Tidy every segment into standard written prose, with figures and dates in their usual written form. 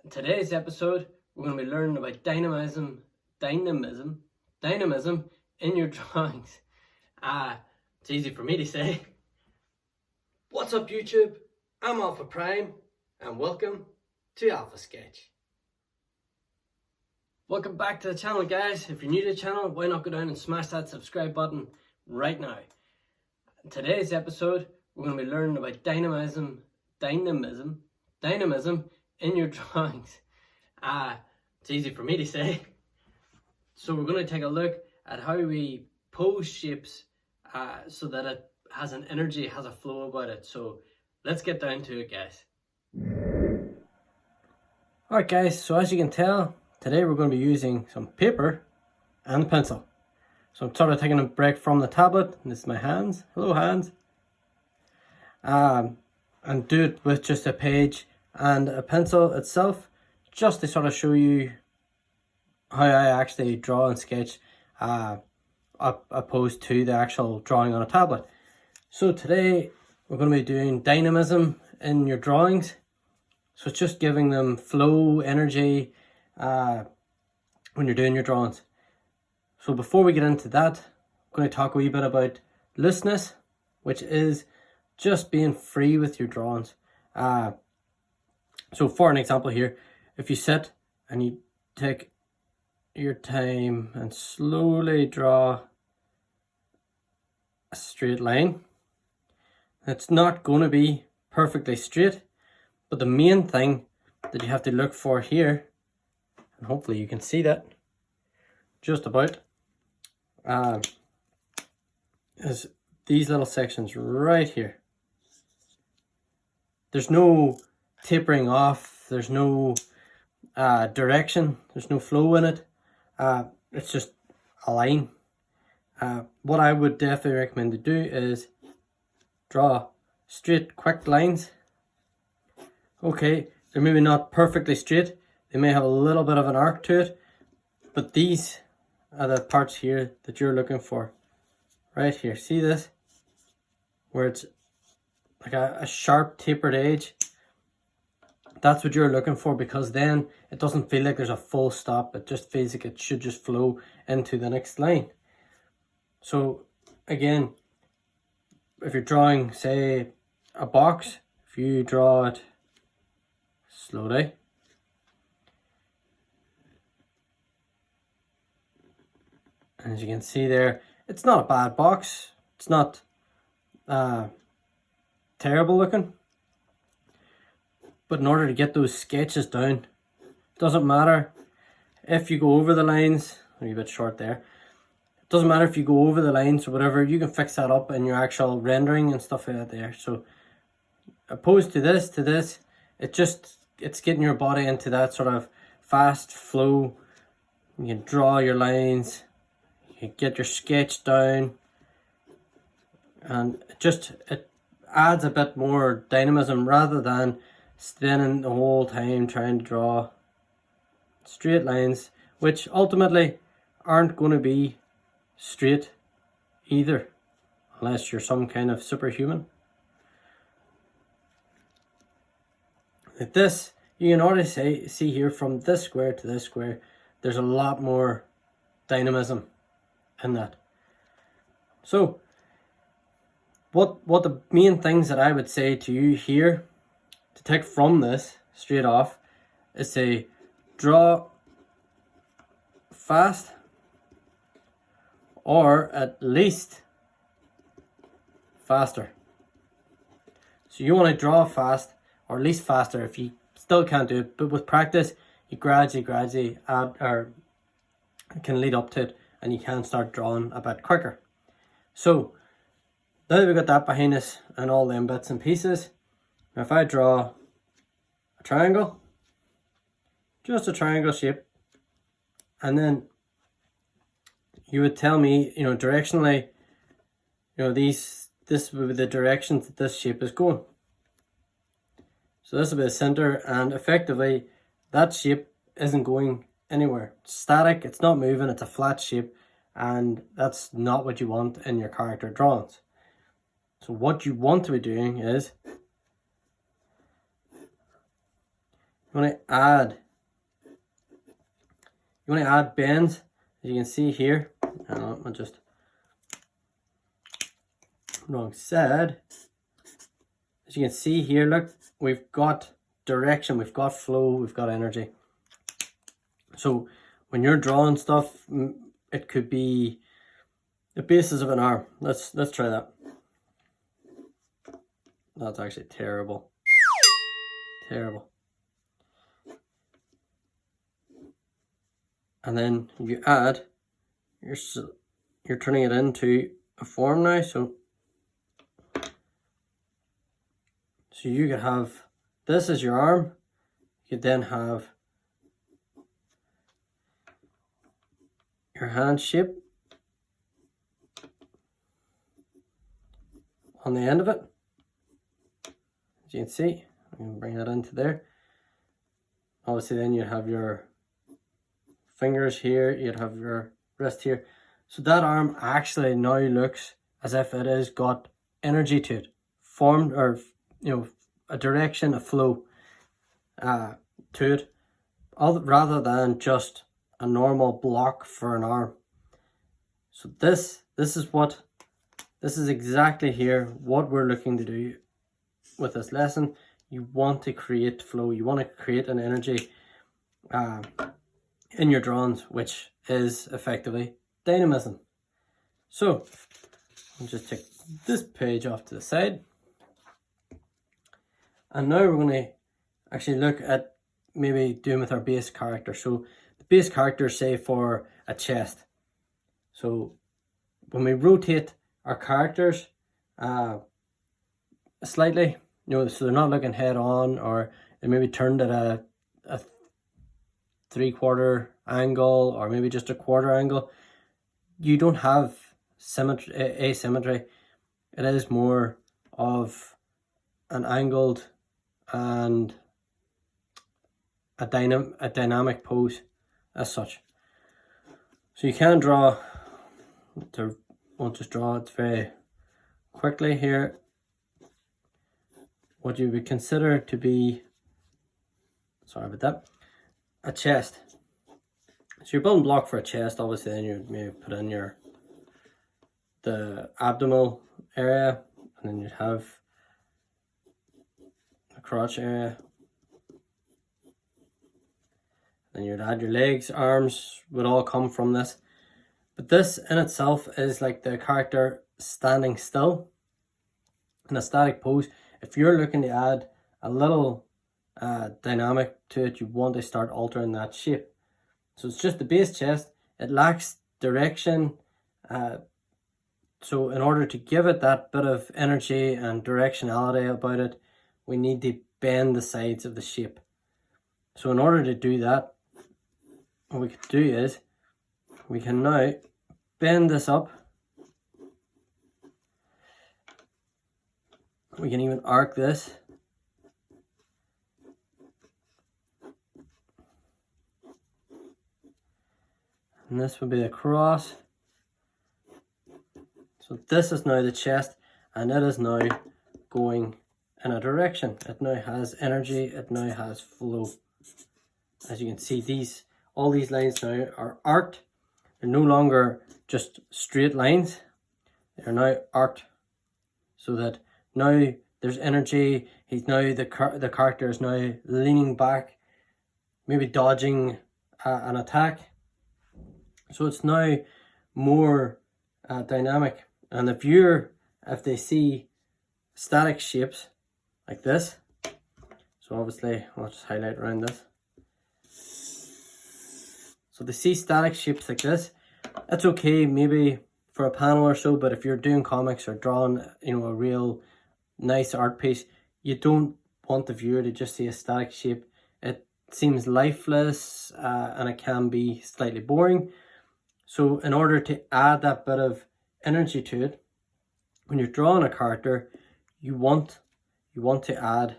In today's episode, we're going to be learning about dynamism in your drawings. It's easy for me to say. What's up, YouTube? I'm Alpha Prime, and welcome to Alpha Sketch. Welcome back to the channel, guys. If you're new to the channel, why not go down and smash that subscribe button right now. In today's episode, we're going to be learning about dynamism in your drawings. It's easy for me to say. So we're going to take a look at how we pose shapes so that it has an energy, has a flow about it. So let's get down to it, guys. Alright guys, so as you can tell, today we're going to be using some paper and pencil. So I'm sort of taking a break from the tablet, and this is my hands. Hello hands. And do it with just a page and a pencil itself, just to sort of show you how I actually draw and sketch opposed to the actual drawing on a tablet. So today we're going to be doing dynamism in your drawings. So it's just giving them flow, energy when you're doing your drawings. So before we get into that, I'm going to talk a wee bit about looseness, which is just being free with your drawings. So for an example here, if you sit and you take your time and slowly draw a straight line, it's not going to be perfectly straight, but the main thing that you have to look for here, and hopefully you can see that just about, is these little sections right here. There's no tapering off, there's no direction, there's no flow in it. It's just a line. What I would definitely recommend to do is draw straight, quick lines. Okay, they're maybe not perfectly straight, they may have a little bit of an arc to it, but these are the parts here that you're looking for. Right here, see this? Where it's like a sharp tapered edge. That's what you're looking for, because then it doesn't feel like there's a full stop. It just feels like it should just flow into the next line. So again, if you're drawing, say, a box, if you draw it slowly, as you can see there, it's not a bad box. It's not terrible looking. But in order to get those sketches down, it doesn't matter if you go over the lines. A wee bit short there. It doesn't matter if you go over the lines or whatever. You can fix that up in your actual rendering and stuff like that there. So opposed to this, it's getting your body into that sort of fast flow. You can draw your lines, you can get your sketch down, and it adds a bit more dynamism rather than spinning the whole time trying to draw straight lines, which ultimately aren't going to be straight either, unless you're some kind of superhuman. Like this, you can already see here from this square to this square, there's a lot more dynamism in that. So what the main things that I would say to you here to take from this straight off is to draw fast, or at least faster. So you want to draw fast, or at least faster. If you still can't do it, but with practice you gradually add, or can lead up to it, and you can start drawing a bit quicker. So now that we've got that behind us and all them bits and pieces, if I draw a triangle, just a triangle shape, and then you would tell me, directionally, this would be the directions that this shape is going. So this will be the center, and effectively that shape isn't going anywhere. It's static, it's not moving, it's a flat shape, and that's not what you want in your character drawings. So what you want to be doing is You want to add bends, as you can see here. I'm just wrong side. As you can see here, look, we've got direction, we've got flow, we've got energy. So when you're drawing stuff, it could be the basis of an arm. Let's try that. That's actually terrible. Terrible. And then you add, you're turning it into a form now. So you could have, this is your arm. You could then have your hand shape on the end of it. As you can see, I can bring that into there. Obviously then you'd have your fingers here, you'd have your wrist here. So that arm actually now looks as if it has got energy to it, formed, or a direction, a flow to it, rather than just a normal block for an arm. So this is exactly here what we're looking to do with this lesson. You want to create flow, you want to create an energy in your drawings, which is effectively dynamism. So I'll just take this page off to the side, and now we're going to actually look at maybe doing with our base character. So the base character, say for a chest, so when we rotate our characters slightly, so they're not looking head on, or they maybe turned at a 3/4 angle, or maybe just a 1/4 angle, you don't have asymmetry. It is more of an angled and a dynamic pose as such. So you can draw, won't just draw it very quickly here, what you would consider to be, sorry about that, a chest. So you're building block for a chest. Obviously then you maybe put in the abdominal area, and then you'd have the crotch area. Then you'd add your legs, arms would all come from this. But this in itself is like the character standing still in a static pose. If you're looking to add a little dynamic to it, you want to start altering that shape. So it's just the base chest. It lacks direction. So in order to give it that bit of energy and directionality about it, we need to bend the sides of the shape. So in order to do that, what we could do is we can now bend this up. We can even arc this. And this would be a cross. So this is now the chest, and it is now going in a direction. It now has energy, it now has flow. As you can see, all these lines now are arced. They're no longer just straight lines. They're now arced, so that now there's energy. The character is now leaning back, maybe dodging an attack. So it's now more dynamic. And the viewer, if they see static shapes like this, so obviously I'll just highlight around this. So they see static shapes like this, that's okay maybe for a panel or so, but if you're doing comics or drawing, a real nice art piece, you don't want the viewer to just see a static shape. It seems lifeless and it can be slightly boring. So in order to add that bit of energy to it, when you're drawing a character, you want to add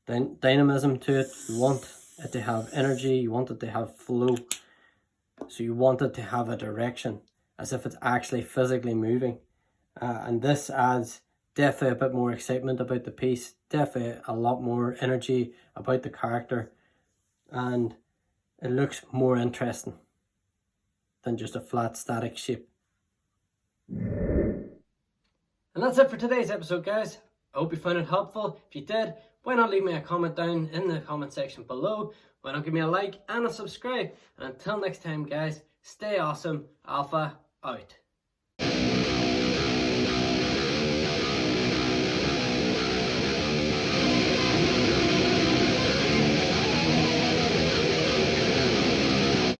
dynamism to it. You want it to have energy, you want it to have flow. So you want it to have a direction, as if it's actually physically moving. And this adds definitely a bit more excitement about the piece, definitely a lot more energy about the character. and it looks more interesting than just a flat static shape. And that's it for today's episode, guys. I hope you found it helpful. If you did, why not leave me a comment down in the comment section below? Why not give me a like and a subscribe? And until next time, guys, stay awesome. Alpha out.